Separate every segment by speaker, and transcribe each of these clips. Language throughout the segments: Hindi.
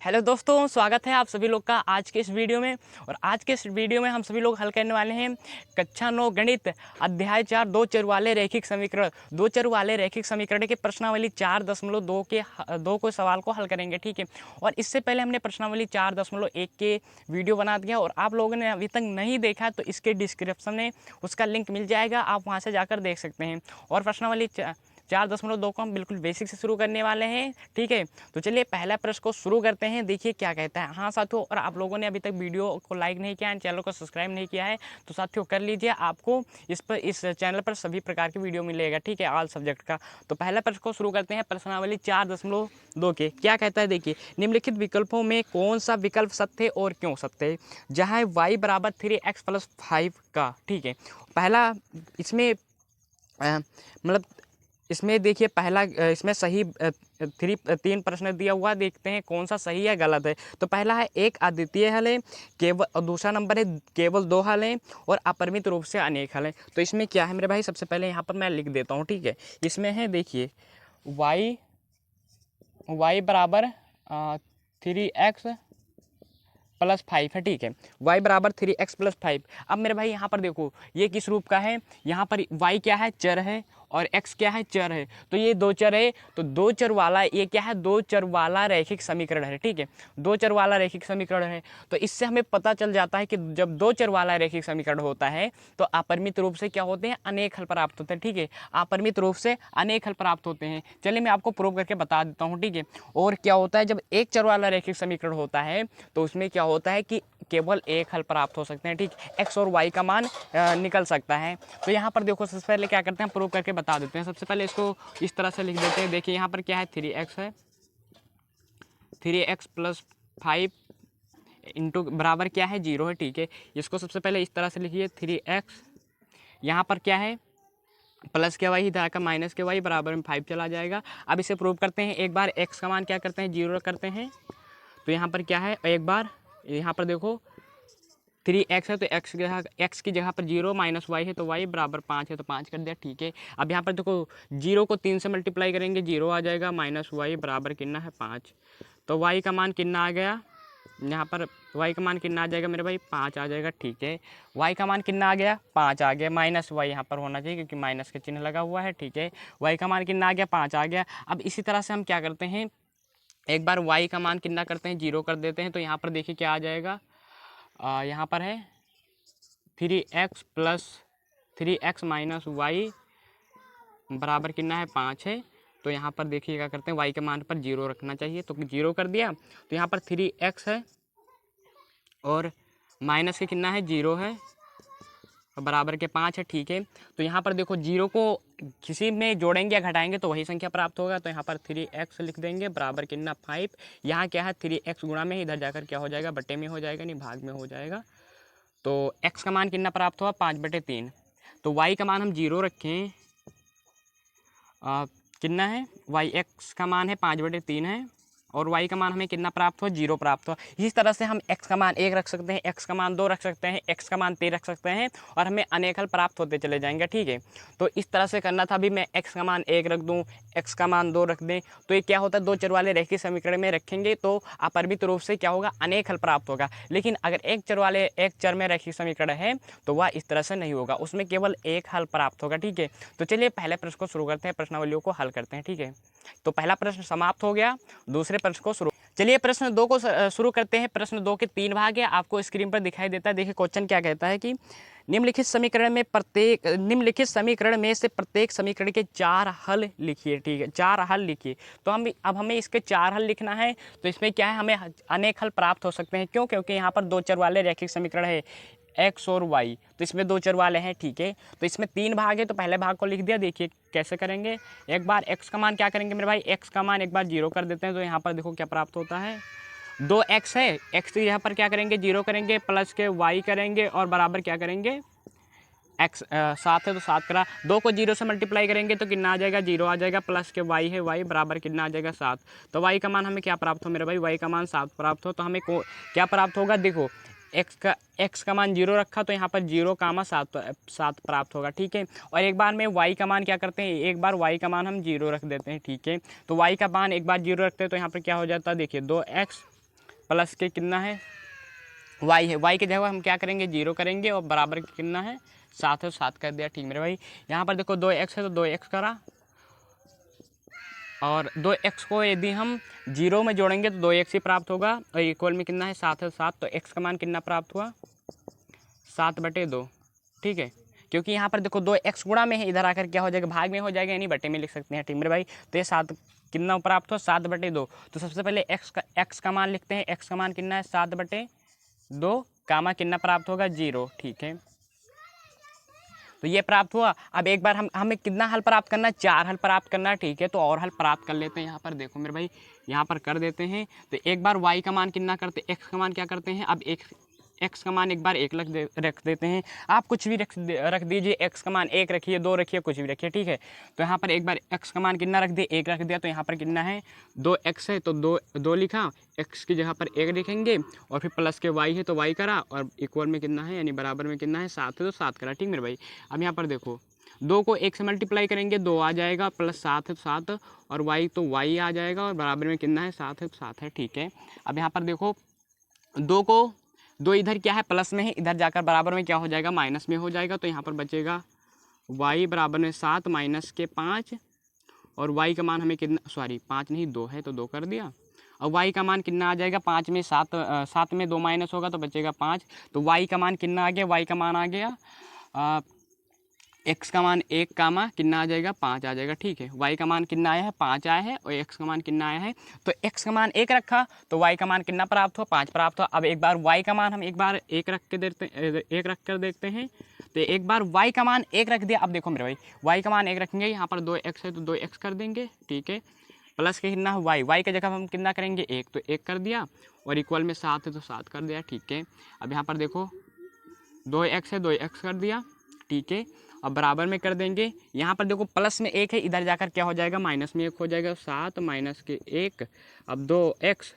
Speaker 1: हेलो दोस्तों, स्वागत है आप सभी लोग का आज के इस वीडियो में। और आज के इस वीडियो में हम सभी लोग हल करने वाले हैं कक्षा 9 गणित अध्याय 4 दो चर वाले रैखिक समीकरण। दो चर वाले रैखिक समीकरण के प्रश्नावली 4.2 के 2 को सवाल को हल करेंगे, ठीक है। और इससे पहले हमने प्रश्नावली 4.1 के वीडियो बना दिया और आप लोगों ने अभी तक नहीं देखा तो इसके डिस्क्रिप्शन में उसका लिंक मिल जाएगा, आप वहाँ से जाकर देख सकते हैं। और प्रश्नावली 4.2 को हम बिल्कुल बेसिक से शुरू करने वाले हैं, ठीक है। तो चलिए पहला प्रश्न को शुरू करते हैं, देखिए क्या कहता है। हाँ साथियों, और आप लोगों ने अभी तक वीडियो को लाइक नहीं किया है, चैनल को सब्सक्राइब नहीं किया है तो साथियों कर लीजिए, आपको इस चैनल पर सभी प्रकार की वीडियो मिलेगा, ठीक है, ऑल सब्जेक्ट का। तो पहला प्रश्न को शुरू करते हैं प्रश्नावली 4.2 के। क्या कहता है, देखिए, निम्नलिखित विकल्पों में कौन सा विकल्प सत्य है और क्यों सत्य है। जहाँ y बराबर 3x + 5 का, ठीक है। पहला इसमें मतलब इसमें देखिए पहला इसमें सही तीन प्रश्न दिया हुआ, देखते हैं कौन सा सही है गलत है। तो पहला है एक अद्वितीय हल है केवल, और दूसरा नंबर है केवल दो हल हैं और अपरिमित रूप से अनेक हल हैं। तो इसमें क्या है मेरे भाई, सबसे पहले यहाँ पर मैं लिख देता हूँ, ठीक है। इसमें है देखिए y बराबर 3x + 5 है, ठीक है। y बराबर 3x + 5। अब मेरे भाई यहाँ पर देखो ये किस रूप का है, यहाँ पर y क्या है, चर है, और x क्या है, चर है। तो ये दो चर है, तो दो चर वाला ये क्या है, दो चर वाला रैखिक समीकरण है, ठीक है। दो चर वाला रैखिक समीकरण है। तो इससे हमें पता चल जाता है कि जब दो चर वाला रैखिक समीकरण होता है तो अपरिमित रूप से क्या होते हैं, अनेक हल प्राप्त होते हैं, ठीक है। अपरिमित रूप से अनेक हल प्राप्त होते हैं। चलिए मैं आपको प्रूव करके बता देता हूँ, ठीक है। और क्या होता है, जब एक चर वाला रैखिक समीकरण होता है तो उसमें क्या होता है कि केवल एक हल प्राप्त हो सकते हैं, ठीक। x और y का मान निकल सकता है। तो यहाँ पर देखो सबसे पहले क्या करते हैं, प्रूव करके बता देते हैं। सबसे पहले इसको इस तरह से लिख देते हैं, देखिए यहाँ पर क्या है, 3x है, 3x + 5 इंटू बराबर क्या है, 0 है, ठीक है। इसको सबसे पहले इस तरह से लिखिए, 3x यहाँ पर क्या है, प्लस के वाई इधर का माइनस के वाई बराबर में 5 चला जाएगा। अब इसे प्रूव करते हैं। एक बार x का मान क्या करते हैं, 0 करते हैं। तो यहाँ पर क्या है, एक बार यहाँ पर देखो 3x है तो x की जगह पर 0 - y है तो y बराबर 5 है तो 5 कर दिया, ठीक है। अब यहाँ पर देखो 0 को 3 से मल्टीप्लाई करेंगे, 0 आ जाएगा, -y बराबर कितना है, 5। तो y का मान कितना आ गया, यहाँ पर y का मान कितना आ जाएगा मेरे भाई, 5 आ जाएगा, ठीक है। y का मान कितना आ गया, 5 आ गया, -y यहाँ पर होना चाहिए क्योंकि माइनस का चिन्ह लगा हुआ है, ठीक है। y का मान कितना आ गया, 5 आ गया। अब इसी तरह से हम क्या करते हैं, एक बार y का मान कितना करते हैं, 0 कर देते हैं। तो यहाँ पर देखिए क्या आ जाएगा, यहाँ पर है 3x - y बराबर कितना है, 5 है। तो यहाँ पर देखिए क्या करते हैं, y के मान पर 0 रखना चाहिए, तो 0 कर दिया। तो यहाँ पर 3x है और माइनस के कितना है, 0 है, बराबर के 5 है, ठीक है। तो यहाँ पर देखो 0 को किसी में जोड़ेंगे या घटाएंगे तो वही संख्या प्राप्त होगा। तो यहाँ पर 3x लिख देंगे बराबर कितना, 5। यहाँ क्या है, 3x गुणा में इधर जाकर क्या हो जाएगा, बटे में हो जाएगा, नहीं भाग में हो जाएगा। तो x का मान कितना प्राप्त हुआ, 5/3। तो y का मान हम 0 रखें, कितना है, x का मान है 5/3 है, और y का मान हमें कितना प्राप्त हुआ, 0 प्राप्त हुआ। इस तरह से हम x का मान 1 रख सकते हैं, x का मान 2 रख सकते हैं, x का मान 3 रख सकते हैं, और हमें अनेक हल प्राप्त होते चले जाएंगे, ठीक है। तो इस तरह से करना था। अभी मैं x का मान 1 रख दूं, x का मान 2 रख दें, तो ये क्या होता है, दो चर वाले रैखिक समीकरण में रखेंगे तो अपरिमित रूप से क्या होगा, अनेक हल प्राप्त होगा। लेकिन अगर एक चर में रैखिक समीकरण है तो वह इस तरह से नहीं होगा, उसमें केवल एक हल प्राप्त होगा, ठीक है। तो चलिए पहले प्रश्न को शुरू करते हैं, प्रश्नावलियों को हल करते हैं, ठीक है। तो पहला प्रश्न समाप्त हो गया, दूसरे प्रश्न को शुरू। चलिए प्रश्न 2 को शुरू करते हैं। प्रश्न 2 के 3 भाग है, आपको स्क्रीन पर दिखाई देता है। देखिए क्वेश्चन क्या कहता है कि निम्नलिखित समीकरण में से प्रत्येक समीकरण के 4 हल लिखिए, ठीक है, 4 हल लिखिए। तो अब हमें इसके 4 हल लिखना है। तो इसमें क्या है, हमें अनेक हल प्राप्त हो सकते हैं, क्यों, क्योंकि यहाँ पर दो चर वाले रैखिक समीकरण है, x और y, तो इसमें दो चर वाले हैं, ठीक है। तो इसमें 3 भाग है, तो पहले भाग को लिख दिया। देखिए कैसे करेंगे, एक बार x का मान क्या करेंगे मेरे भाई, x का मान एक बार 0 कर देते हैं। तो यहाँ पर देखो क्या प्राप्त होता है, 2x है, x यहाँ पर क्या करेंगे, 0 करेंगे, प्लस के y करेंगे, और बराबर क्या करेंगे, x 7 है तो 7 करा, 2 को 0 से मल्टीप्लाई करेंगे तो कितना आ जाएगा, 0 आ जाएगा, प्लस के y है, y बराबर कितना आ जाएगा, 7। तो y का मान हमें क्या प्राप्त हो मेरे भाई, y का मान 7 प्राप्त हो। तो हमें क्या प्राप्त होगा, देखो x का मान 0 रखा तो यहाँ पर 0, 7 प्राप्त होगा, ठीक है। और एक बार में y का मान क्या करते हैं, एक बार y का मान हम 0 रख देते हैं, ठीक है। तो y का मान एक बार 0 रखते हैं तो यहाँ पर क्या हो जाता है, देखिए 2x प्लस के कितना है y है, y की जगह हम क्या करेंगे 0 करेंगे और बराबर कितना है 7 है, 7 कर दिया। ठीक मेरे भाई, यहाँ पर देखो 2x है तो 2x करा, और 2x को यदि हम 0 में जोड़ेंगे तो 2x ही प्राप्त होगा, और इक्वल में कितना है 7 है 7, तो x का मान कितना प्राप्त हुआ 7/2। ठीक है, क्योंकि यहाँ पर देखो 2x गुणा में है, इधर आकर क्या हो जाएगा भाग में हो जाएगा, यानी बटे में लिख सकते हैं। ठीक मेरे भाई, तो ये 7 कितना प्राप्त हुआ 7/2। तो सबसे पहले x का मान लिखते हैं, x का मान कितना है 7/2, कामा कितना प्राप्त होगा 0। ठीक है, तो ये प्राप्त हुआ। अब एक बार हमें कितना हल प्राप्त करना है 4 हल प्राप्त करना है। ठीक है, तो और हल प्राप्त कर लेते हैं। यहाँ पर देखो मेरे भाई, यहाँ पर कर देते हैं। तो एक बार y का मान कितना करते हैं, x का मान क्या करते हैं, अब x का मान एक बार 1 रख देते हैं। आप कुछ भी रख दीजिए, x का मान 1 रखिए, 2 रखिए, कुछ भी रखिए। ठीक है, तो यहाँ पर एक बार x का मान कितना रख दिया 1 रख दिया, तो यहाँ पर कितना है 2x है तो 2 लिखा, x की जगह पर 1 लिखेंगे, और फिर प्लस के y है तो y करा, और इक्वल में कितना है यानी बराबर में कितना है 7 है तो 7 करा। ठीक मेरे भाई, अब यहाँ पर देखो 2 को 1 से मल्टीप्लाई करेंगे 2 आ जाएगा, प्लस 7 है तो 7, और y तो y आ जाएगा, और बराबर में कितना है 7 है तो 7 है। ठीक है, अब यहाँ पर देखो 2 इधर क्या है प्लस में है, इधर जाकर बराबर में क्या हो जाएगा माइनस में हो जाएगा, तो यहाँ पर बचेगा y बराबर में 7 माइनस के 5, और y का मान हमें कितना 5 नहीं 2 है तो 2 कर दिया, और y का मान कितना आ जाएगा 5 में 7 में 2 माइनस होगा तो बचेगा 5, तो y का मान कितना आ गया, y का मान आ गया x का मान 1 कामा कितना आ जाएगा 5 आ जाएगा। ठीक है, y का मान कितना आया है 5 आया है, और x का मान कितना आया है, तो x का मान 1 रखा तो y का मान कितना प्राप्त हुआ 5 प्राप्त हुआ। अब एक बार y का मान हम एक बार 1 रख कर देखते हैं, तो एक बार y का मान 1 रख दिया। अब देखो मेरे भाई y का मान 1 रखेंगे, यहाँ पर 2x है तो 2x कर देंगे। ठीक है, प्लस के कितना है y की जगह हम कितना करेंगे 1, तो 1 कर दिया, और इक्वल में 7 है तो 7 कर दिया। ठीक है, अब यहाँ पर देखो 2x है 2x कर दिया। ठीक है, अब बराबर में कर देंगे, यहाँ पर देखो प्लस में 1 है, इधर जाकर क्या हो जाएगा माइनस में 1 हो जाएगा, 7 माइनस के 1, अब 2x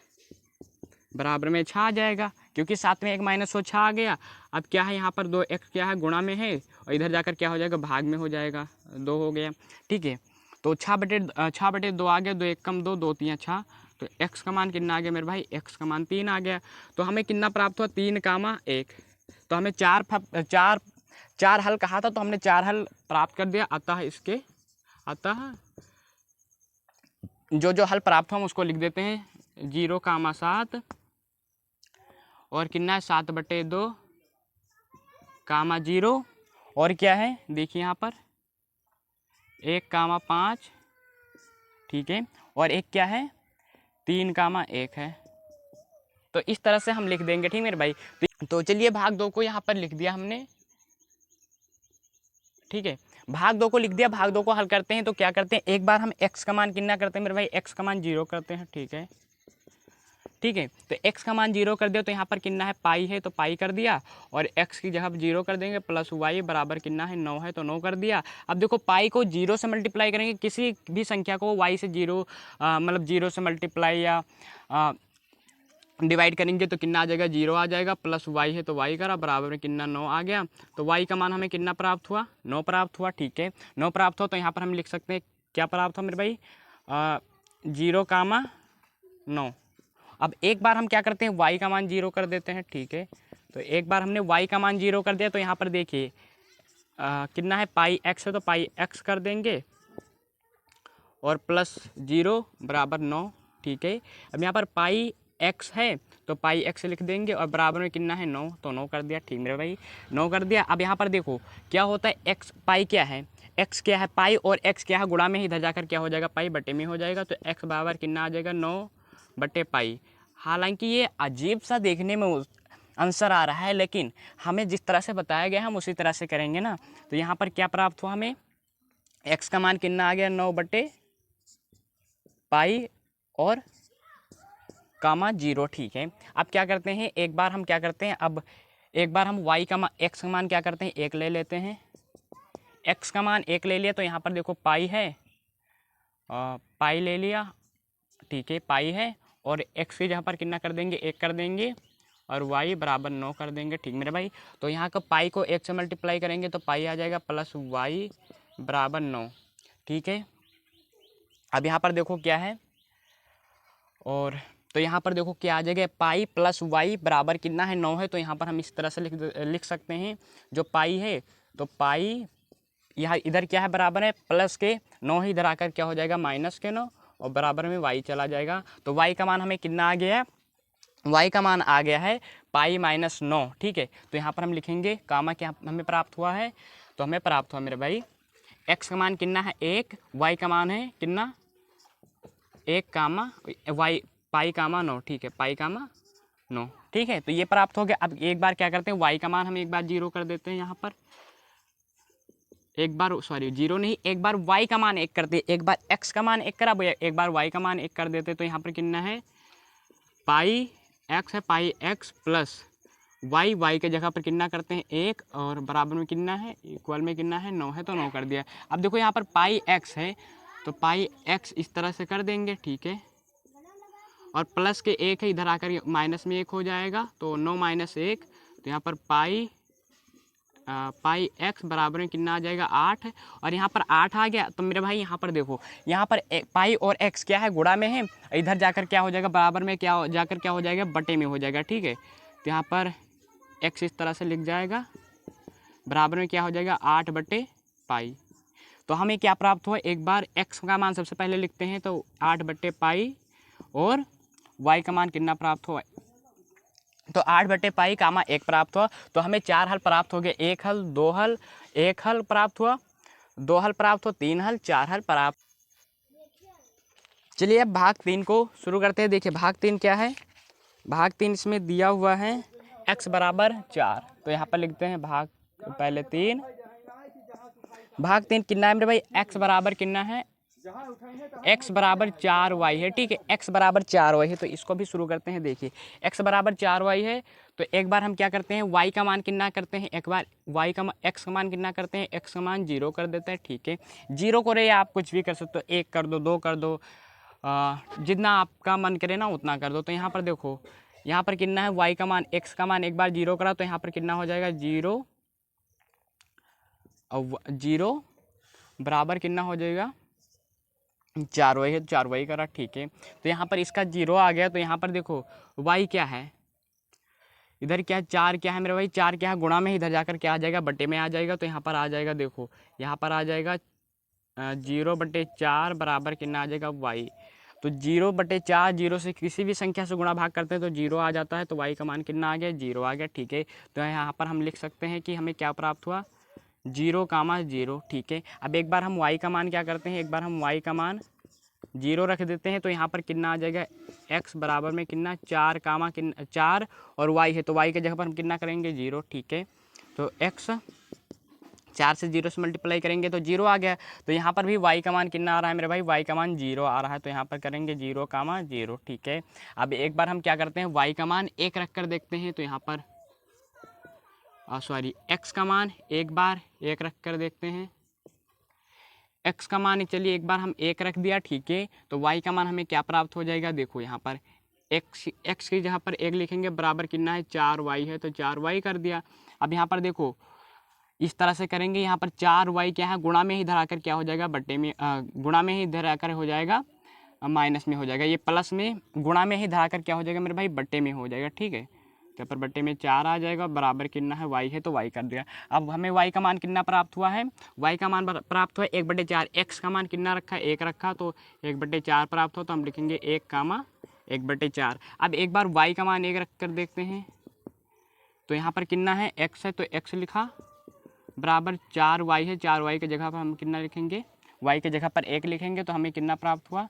Speaker 1: बराबर में 6 आ जाएगा, क्योंकि 7 में 1 माइनस हो 6 आ गया। अब क्या है यहाँ पर 2x क्या है गुणा में है, और इधर जाकर क्या हो जाएगा भाग में हो जाएगा, 2 हो गया। ठीक है, तो 6/2 आ गया, 2 1 कम 2, 2 3 6, तो x का मान कितना आ गया मेरे भाई, x का मान 3 आ गया। तो हमें कितना प्राप्त हुआ 3 कामा 1, तो हमें चार हल कहा था, तो हमने 4 हल प्राप्त कर दिया। अतः जो हल प्राप्त हुआ हम उसको लिख देते हैं 0,7, और कितना है 7/2 कामा 0, और क्या है देखिए यहाँ पर 1,5। ठीक है, और एक क्या है 3,1 है, तो इस तरह से हम लिख देंगे। ठीक मेरे भाई, तो चलिए भाग 2 को यहाँ पर लिख दिया हमने। ठीक है, भाग 2 को लिख दिया, भाग 2 को हल करते हैं। तो क्या करते हैं, एक बार हम x का मान कितना करते हैं मेरे भाई, x का मान 0 करते हैं। ठीक है, तो x का मान 0 कर दिया, तो यहाँ पर कितना है पाई है तो पाई कर दिया, और x की जगह 0 कर देंगे, प्लस y बराबर कितना है 9 है तो 9 कर दिया। अब देखो पाई को 0 से मल्टीप्लाई करेंगे, किसी भी संख्या को y से 0 मतलब 0 से मल्टीप्लाई या डिवाइड करेंगे तो कितना आ जाएगा 0 आ जाएगा, प्लस y है तो y करा, बराबर में कितना 9 आ गया, तो y का मान हमें कितना प्राप्त हुआ 9 प्राप्त हुआ। ठीक है, 9 प्राप्त हुआ, तो यहाँ पर हम लिख सकते हैं क्या प्राप्त हुआ मेरे भाई 0,9। अब एक बार हम क्या करते हैं y का मान 0 कर देते हैं। ठीक है, तो एक बार हमने y का मान 0 कर दिया, तो यहाँ पर देखिए कितना है पाई x है तो पाई x कर देंगे, और प्लस 0 बराबर 9। ठीक है, अब यहाँ पर पाई x है तो पाई x लिख देंगे, और बराबर में कितना है 9, तो 9 कर दिया। ठीक मेरे भाई 9 कर दिया। अब यहाँ पर देखो क्या होता है x पाई क्या है, x क्या है पाई, और x क्या है गुणा में ही, इधर जाकर क्या हो जाएगा पाई बटे में हो जाएगा, तो x बराबर कितना आ जाएगा 9/पाई। हालांकि ये अजीब सा देखने में आंसर आ रहा है, लेकिन हमें जिस तरह से बताया गया हम उसी तरह से करेंगे ना। तो यहाँ पर क्या प्राप्त हुआ हमें, x का मान कितना आ गया 9/पाई और कामा 0। ठीक है, अब क्या करते हैं एक बार हम क्या करते हैं, अब एक बार हम y का मान x का मान क्या करते हैं 1 ले लेते हैं, x का मान 1 ले लिया, तो यहाँ पर देखो पाई है, पाई ले लिया। ठीक है, पाई है, और x की जगह पर कितना कर देंगे 1 कर देंगे, और y बराबर 9 कर देंगे। ठीक मेरे भाई, तो यहाँ का पाई को 1 से मल्टीप्लाई करेंगे तो पाई आ जाएगा, प्लस y बराबर 9। ठीक है, अब यहाँ पर देखो क्या है, और तो यहाँ पर देखो क्या आ जाएगा, पाई प्लस वाई बराबर कितना है 9 है। तो यहाँ पर हम इस तरह से लिख सकते हैं, जो पाई है तो पाई यहाँ इधर क्या है बराबर है प्लस के 9 ही, इधर आकर क्या हो जाएगा माइनस के 9 और बराबर में वाई चला जाएगा। तो वाई का मान हमें कितना आ गया है, वाई का मान आ गया है पाई माइनस 9। ठीक है, तो यहाँ पर हम लिखेंगे कामा क्या हमें प्राप्त हुआ है, तो हमें प्राप्त हुआ मेरे भाई एक्स का मान कितना है 1, वाई का मान है कितना 1 कामा वाई पाई कामा 9। ठीक है, पाई कामा 9। ठीक है, तो ये प्राप्त हो गया। अब एक बार क्या करते हैं, वाई का मान हम एक बार 0 कर देते हैं यहाँ पर, एक बार सॉरी 0 नहीं, एक बार वाई का मान 1 करते हैं, एक बार एक्स का मान 1 करा, एक बार वाई का मान 1 कर देते। तो यहाँ पर कितना है पाई एक्स है, पाई एक्स प्लस वाई, वाई के जगह पर कितना करते हैं 1 और बराबर में कितना है इक्वल में कितना है 9 है, तो 9 कर दिया। अब देखो यहाँ पर पाई एक्स है तो पाई एक्स इस तरह से कर देंगे। ठीक है, और प्लस के 1 है, इधर आकर माइनस में 1 हो जाएगा, तो 9 माइनस 1, तो यहाँ पर पाई एक्स बराबर में कितना आ जाएगा 8 है। और यहाँ पर 8 आ गया। तो मेरे भाई यहाँ पर देखो, यहाँ पर पाई और एक्स क्या है गुणा में है, इधर जाकर क्या हो जाएगा बराबर में क्या जाकर क्या हो जाएगा बटे में हो जाएगा। ठीक है, तो यहाँ पर एक्स इस तरह से लिख जाएगा, बराबर में क्या हो जाएगा 8 बटे पाई। तो हमें क्या प्राप्त हुआ, एक बार एक्स का मान सबसे पहले लिखते हैं, तो 8 बटे पाई और वाई का मान कितना प्राप्त हुआ, तो 8 बटे पाई कामा 1 प्राप्त हुआ। तो हमें 4 हल प्राप्त हो गए, 1 हल 2 हल 1 हल प्राप्त हुआ, 2 हल प्राप्त हुआ, 3 हल 4 हल प्राप्त। चलिए अब भाग 3 को शुरू करते हैं। देखिए भाग 3 क्या है, भाग 3 इसमें दिया हुआ है x बराबर 4। तो यहाँ पर लिखते हैं भाग पहले 3, भाग 3 कितना है मेरे भाई, x बराबर कितना है, x बराबर 4y है। ठीक है, x बराबर 4y है, तो इसको भी शुरू करते हैं। देखिए x बराबर 4y है, तो एक बार हम क्या करते हैं y का मान कितना करते हैं, एक बार y का x का मान कितना करते हैं, x का मान 0 कर देते हैं। ठीक है, 0 को रहे आप कुछ भी कर सकते हो, 1 कर दो 2 कर दो, जितना आपका मन करे ना उतना कर दो। तो यहाँ पर देखो, यहाँ पर कितना है y का मान, x का मान एक बार 0 करा, तो यहाँ पर कितना हो जाएगा 0 और 0 बराबर कितना हो जाएगा 4y है, 4y करा। ठीक है, तो यहाँ पर इसका 0 आ गया। तो यहाँ पर देखो y क्या है, इधर क्या है 4 क्या है मेरे भाई, 4 क्या है गुणा में, इधर जाकर क्या आ जाएगा बटे में आ जाएगा। तो यहाँ पर आ जाएगा, देखो यहाँ पर आ जाएगा 0 बटे 4 बराबर कितना आ जाएगा y। तो 0 बटे 4, 0 से किसी भी संख्या से गुणा भाग करते हैं तो 0 आ जाता है, तो y का मान कितना आ गया 0 आ गया। ठीक है, तो यहाँ पर हम लिख सकते हैं कि हमें क्या प्राप्त हुआ 0 कामा 0। ठीक है, अब एक बार हम y का मान क्या करते हैं, एक बार हम y का मान 0 रख देते हैं। तो यहाँ पर कितना आ जाएगा x बराबर में कितना 4 कामा कितना 4 और y है, तो y के जगह पर हम कितना करेंगे 0। ठीक है, तो x 4 से 0 से मल्टीप्लाई करेंगे तो 0 आ गया। तो यहाँ पर भी y का मान कितना आ रहा है मेरे भाई, y का मान 0 आ रहा है, तो यहाँ पर करेंगे 0 कामा 0। ठीक है, अब एक बार हम क्या करते हैं y का मान 1 रख कर देखते हैं। तो यहाँ पर सॉरी x का मान एक बार 1 रख कर देखते हैं, x का मान चलिए एक बार हम 1 रख दिया। ठीक है, तो y का मान हमें क्या प्राप्त हो जाएगा, देखो यहाँ पर x की जगह पर 1 लिखेंगे, बराबर कितना है 4y है, तो 4y कर दिया। अब यहाँ पर देखो इस तरह से करेंगे, यहाँ पर 4y क्या है गुणा में ही इधर आकर क्या हो जाएगा बटे में, गुणा में ही इधर आकर हो जाएगा माइनस में हो जाएगा, ये प्लस में गुणा में ही इधर आकर क्या हो जाएगा मेरे भाई बटे में हो जाएगा। ठीक है, तो पर बटे में 4 आ जाएगा, बराबर कितना है y है, तो y कर दिया। अब हमें y का मान कितना प्राप्त हुआ है, y का मान प्राप्त हुआ 1/4, x का मान कितना रखा है 1 रखा, तो 1/4 प्राप्त हो, तो हम लिखेंगे 1 कामा 1/4। अब एक बार y का मान 1 रख कर देखते हैं, तो यहाँ पर कितना है x है, तो x लिखा बराबर 4y है, 4y की जगह पर हम कितना लिखेंगे, y की जगह पर 1 लिखेंगे, तो हमें कितना प्राप्त हुआ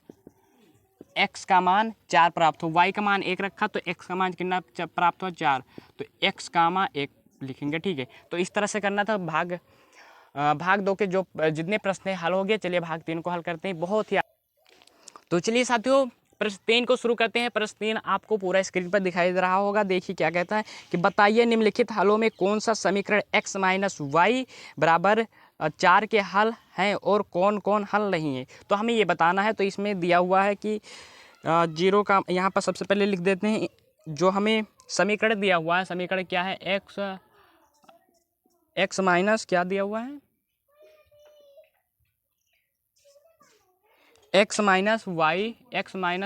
Speaker 1: x का मान 4 प्राप्त हो, y का मान 1 रखा, तो x का मान कितना प्राप्त हुआ 4, तो x कामा 1 लिखेंगे। ठीक है, तो इस तरह से करना था। भाग 2 के जो जितने प्रश्न हल हो गए, चलिए भाग 3 को हल करते हैं। बहुत ही तो चलिए साथियों प्रश्न 3 को शुरू करते हैं। प्रश्न 3 आपको पूरा स्क्रीन पर दिखाई दे रहा होगा। देखिए क्या कहता है कि बताइए निम्नलिखित हलों में कौन सा समीकरण x माइनस वाई बराबर 4 के हल हैं और कौन कौन हल नहीं है। तो हमें ये बताना है। तो इसमें दिया हुआ है कि 0 का यहाँ पर सबसे पहले लिख देते हैं, जो हमें समीकरण दिया हुआ है, समीकरण क्या है x माइनस क्या दिया हुआ है, एक्स माइनस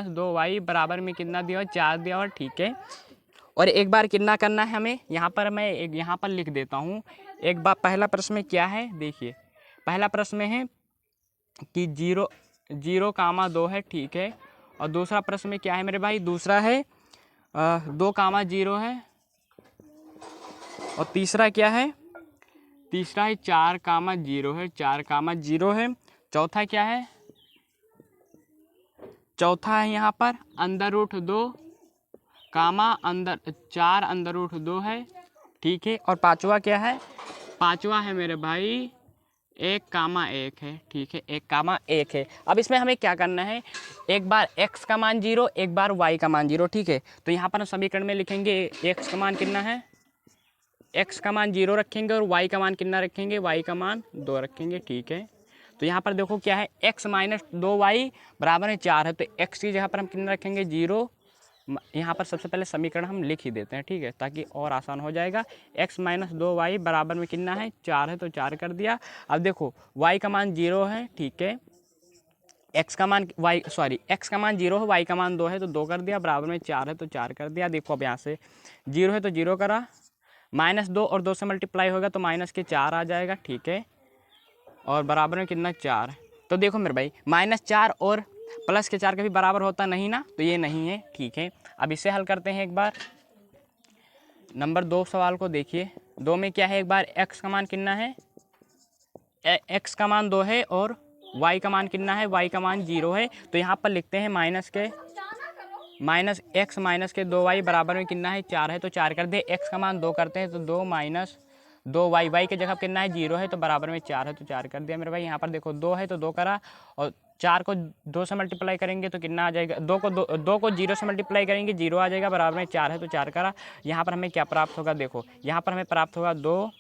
Speaker 1: दो वाई बराबर में कितना दिया हुआ, 4 दिया हुआ, ठीक है। और एक बार कितना करना है हमें, यहाँ पर मैं एक यहाँ पर लिख देता हूँ। एक बार पहला प्रश्न में क्या है, देखिए पहला प्रश्न में है कि 0,2 है, ठीक है। और दूसरा प्रश्न में क्या है मेरे भाई, दूसरा है 2,0 है। और तीसरा क्या है, तीसरा है 4,0 है, 4,0 है। चौथा क्या है, चौथा है यहाँ पर √2 4√2 है, ठीक है। और पांचवा क्या है, पांचवा है मेरे भाई 1,1 है, ठीक है, 1,1 है। अब इसमें हमें क्या करना है, एक बार x का मान 0, एक बार y का मान 0, ठीक है। तो यहाँ पर हम समीकरण में लिखेंगे x का मान कितना है, x का मान 0 रखेंगे और y का मान कितना रखेंगे, y का मान 2 रखेंगे, ठीक है। तो यहाँ पर देखो क्या है, x माइनस 2y बराबर है 4 है। तो x की जगह पर हम कितना रखेंगे, 0। यहाँ पर सबसे पहले समीकरण हम लिख ही देते हैं, ठीक है, ताकि और आसान हो जाएगा। x माइनस 2y बराबर में कितना है, 4 है, तो 4 कर दिया। अब देखो y का मान 0 है, ठीक है, x का मान x का मान 0 है, y का मान 2 है, तो 2 कर दिया, बराबर में 4 है, तो 4 कर दिया। देखो अब यहाँ से 0 है तो 0 करा, -2 और 2 से मल्टीप्लाई होगा तो -4 आ जाएगा, ठीक है। और बराबर में कितना, 4। तो देखो मेरे भाई -4 और +4 कभी बराबर होता नहीं ना, तो ये नहीं है, ठीक है। अब इसे हल करते हैं एक बार। नंबर 2 सवाल को देखिए, 2 में क्या है, एक बार x का मान कितना है, x का मान 2 है और y का मान कितना है, y का मान 0 है। तो यहाँ पर लिखते हैं -x 2y बराबर में कितना है, 4 है, तो 4 कर दे। x का मान 2 करते हैं तो 2 - 2y, y की जगह कितना है, 0 है, तो बराबर में 4 है, तो 4 कर दिया मेरे भाई। यहाँ पर देखो 2 है तो 2 करा, और 4 को 2 से मल्टीप्लाई करेंगे तो कितना आ जाएगा, 2 को 0 से मल्टीप्लाई करेंगे, 0 आ जाएगा, बराबर में 4 है, तो 4 करा। यहाँ पर हमें क्या प्राप्त होगा, देखो यहाँ पर हमें प्राप्त होगा 2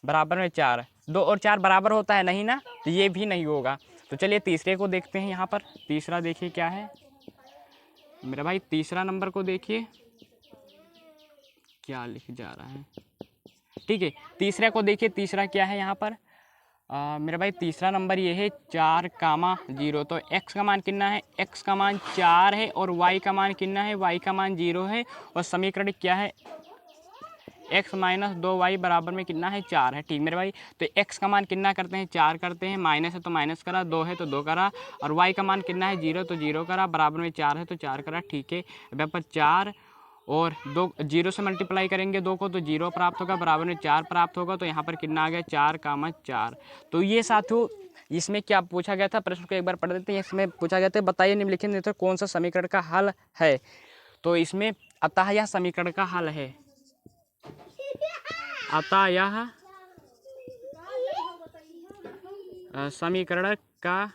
Speaker 1: बराबर में 4। 2 और 4 बराबर होता है नहीं ना, तो ये भी नहीं होगा। तो चलिए तीसरे को देखते हैं। यहाँ पर तीसरा देखिए क्या है मेरा भाई, तीसरा नंबर को देखिए क्या लिख जा रहा है, ठीक है। तीसरा को देखिए, तीसरा क्या है यहाँ पर मेरा भाई, तीसरा नंबर ये है 4,0। तो x का मान कितना है, x का मान 4 है और y का मान कितना है, y का मान 0 है। और समीकरण क्या है, x माइनस 2y बराबर में कितना है, 4 है, ठीक मेरे भाई। तो x का मान कितना करते हैं, 4 करते हैं, माइनस है तो माइनस करा, 2 है तो 2 करा, और y का मान कितना है, 0, तो 0 करा, बराबर में 4 है तो 4 करा, ठीक है। अब यहाँ पर 4 और 2 0 से मल्टीप्लाई करेंगे 2 को तो 0 प्राप्त होगा, बराबर में 4 प्राप्त होगा। तो यहाँ पर कितना आ गया, 4,4। तो ये साथियों इसमें क्या पूछा गया था, प्रश्न को एक बार पढ़ देते हैं। इसमें पूछा गया था, बताइए निम्नलिखित में से कौन सा समीकरण का हल है। तो इसमें अतः यह समीकरण का हल है, अतः यह समीकरण का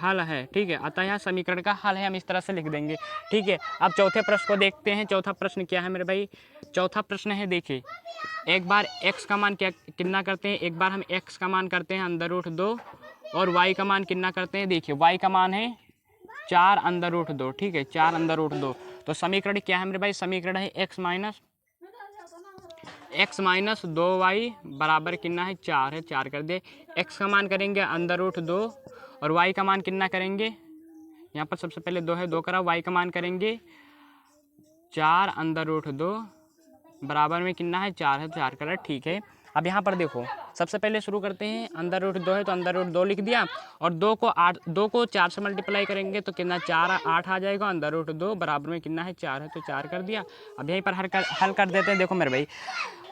Speaker 1: हल है, ठीक है। अतः यह समीकरण का हल है, हम इस तरह से लिख देंगे, ठीक है। अब चौथे प्रश्न को देखते हैं। चौथा प्रश्न क्या है मेरे भाई, चौथा प्रश्न है, देखिए एक बार x का मान कितना करते हैं, एक बार हम x का मान करते हैं √2 और y का मान कितना करते हैं, देखिए y का मान है 4√2, ठीक है, 4√2। तो समीकरण क्या है मेरे भाई, समीकरण है x माइनस 2y बराबर कितना है, 4 है, 4 कर दे। x का मान करेंगे √2 और y का मान कितना करेंगे, यहाँ पर सबसे पहले 2 है, 2 करा, y का मान करेंगे 4√2 बराबर में कितना है, 4 है, 4 करा, ठीक है। अब यहाँ पर देखो सबसे पहले शुरू करते हैं, √2 है तो √2 लिख दिया, और 2 को 4 से मल्टीप्लाई करेंगे तो कितना, 4 8 आ जाएगा, √2 बराबर में कितना है, 4 है, तो 4 कर दिया। अब यहीं पर हल कर देते हैं। देखो मेरे भाई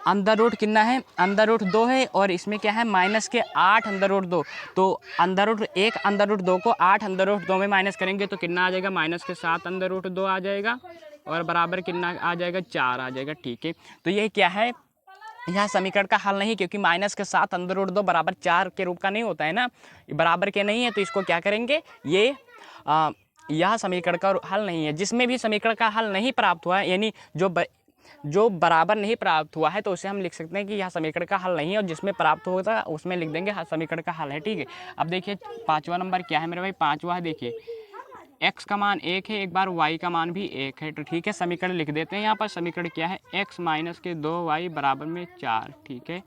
Speaker 1: √, कितना है, √2 है और इसमें क्या है, माइनस के 8 √2। तो √1 √2 को 8 √2 में माइनस करेंगे तो कितना आ जाएगा, -7 √2 आ जाएगा, और बराबर कितना आ जाएगा, 4 आ जाएगा, ठीक है। तो ये क्या है, यह समीकरण का हल नहीं, क्योंकि -7 √2 बराबर 4 के रूप का नहीं होता है ना, बराबर के नहीं है। तो इसको क्या करेंगे, ये यह समीकरण का हल नहीं है। जिसमें भी समीकरण का हल नहीं प्राप्त हुआ है, यानी जो बराबर नहीं प्राप्त हुआ है, तो उसे हम लिख सकते हैं कि यह समीकरण का हल नहीं है, और जिसमें प्राप्त होगा उसमें लिख देंगे समीकरण का हल है, ठीक है। अब देखिए पांचवा नंबर क्या है मेरे भाई, पांचवा है, देखिए x का मान 1 है, एक बार y का मान भी 1 है, तो ठीक है, समीकरण लिख देते हैं। यहाँ पर समीकरण क्या है, x माइनस के 2y बराबर में 4, ठीक है।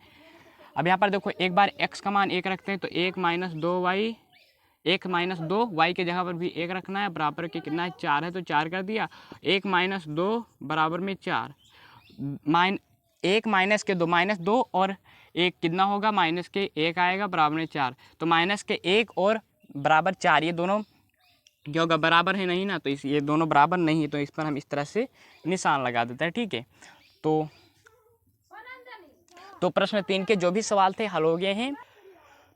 Speaker 1: अब यहाँ पर देखो एक बार x का मान 1 रखते हैं तो 1 - 2y 1 माइनस 2, वाई के जगह पर भी 1 रखना है, बराबर के कितना है 4 है तो 4 कर दिया। 1 माइनस 2 बराबर में 4, 1 माइनस के 2 माइनस 2 और 1 कितना होगा, माइनस के 1 आएगा बराबर में 4, तो माइनस के 1 और बराबर 4 ये दोनों क्या होगा, बराबर है नहीं ना, तो ये दोनों बराबर नहीं है, तो इस पर हम इस तरह से निशान लगा देते हैं। ठीक है, तो प्रश्न 3 के जो भी सवाल थे हल हो गए हैं।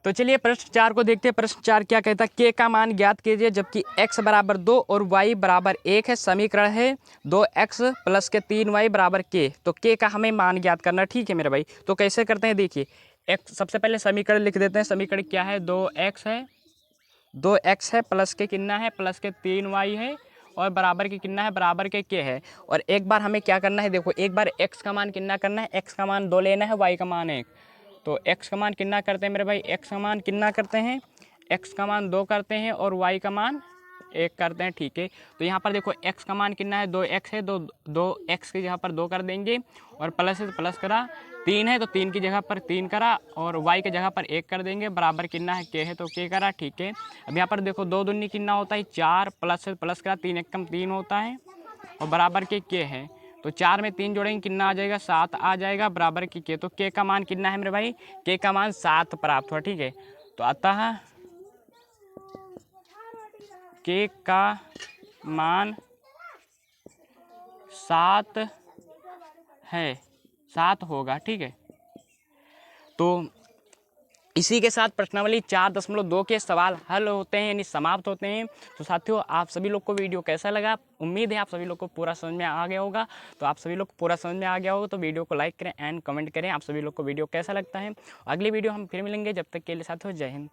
Speaker 1: तो चलिए प्रश्न 4 को देखते हैं। प्रश्न 4 क्या कहता है, के का मान ज्ञात कीजिए जबकि x बराबर 2 और y बराबर 1 है। समीकरण है 2x प्लस के 3y बराबर k। तो k का हमें मान ज्ञात करना। ठीक है मेरे भाई, तो कैसे करते हैं, देखिए x सबसे पहले समीकरण लिख देते हैं। समीकरण क्या है, 2x है प्लस के कितना है, प्लस के 3y है और बराबर के कितना है, बराबर के k है। और एक बार हमें क्या करना है, देखो एक बार x का मान कितना करना है, x का मान 2 लेना है, y का मान 1। तो x का मान कितना करते हैं मेरे भाई, x का मान कितना करते हैं, x का मान 2 करते हैं और y का मान 1 करते हैं। ठीक है, तो यहाँ पर देखो x का मान कितना है, 2x है, 2x की जगह पर 2 कर देंगे और प्लस है तो प्लस करा, 3 है तो 3 की जगह पर 3 करा और y की जगह पर 1 कर देंगे, बराबर कितना है k है तो k करा। ठीक है, अब यहाँ पर देखो 2 दूनी कितना होता है 4, प्लस से प्लस करा, 3 एकम 3 होता है और बराबर के k है। तो 4 में 3 जोड़ेंगे कितना आ जाएगा, 7 आ जाएगा, बराबर की k। तो k का मान कितना है मेरे भाई, k का मान 7 प्राप्त हुआ। ठीक है, तो अतः k का मान 7 है, 7 होगा। ठीक है, तो इसी के साथ प्रश्नावली 4.2 के सवाल हल होते हैं, यानी समाप्त होते हैं। तो साथियों, आप सभी लोग को वीडियो कैसा लगा, उम्मीद है आप सभी लोग को पूरा समझ में आ गया होगा। तो आप सभी लोग को पूरा समझ में आ गया होगा तो वीडियो को लाइक करें एंड कमेंट करें। आप सभी लोग को वीडियो कैसा लगता है। अगली वीडियो हम फिर मिलेंगे, जब तक के लिए साथियों जय हिंद।